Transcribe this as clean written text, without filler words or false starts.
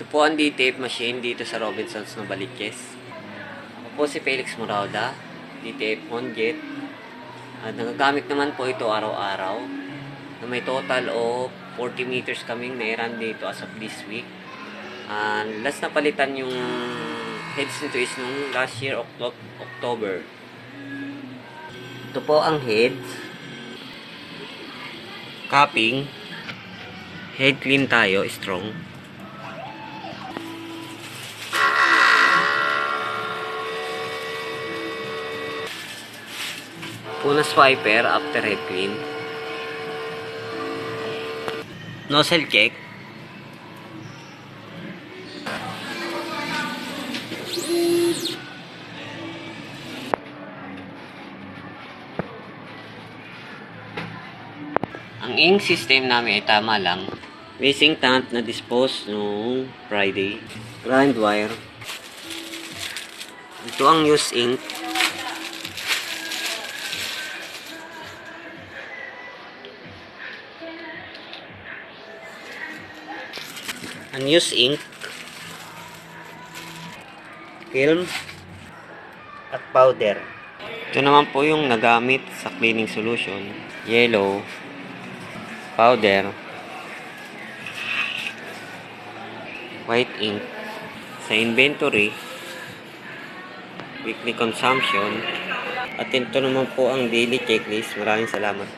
Ito po ang D-tape machine dito sa Robinsons Novaliches. Ako po si Felix Morauda, D-tape on-jet. At nagagamit naman po ito araw-araw. Na may total of 40 meters kaming nairan dito as of this week. And last na palitan yung heads nito is nung last year October. Ito po ang heads. Capping. Head clean tayo, strong. Una swiper after head clean. Nozzle check. Ang ink system namin ay tama lang. Missing tank na dispose noong Friday. Grind wire. Ito ang used ink. Unused ink, film, at powder. Ito naman po yung nagamit sa cleaning solution. Yellow, powder, white ink. Sa inventory, weekly consumption, at ito naman po ang daily checklist. Maraming salamat.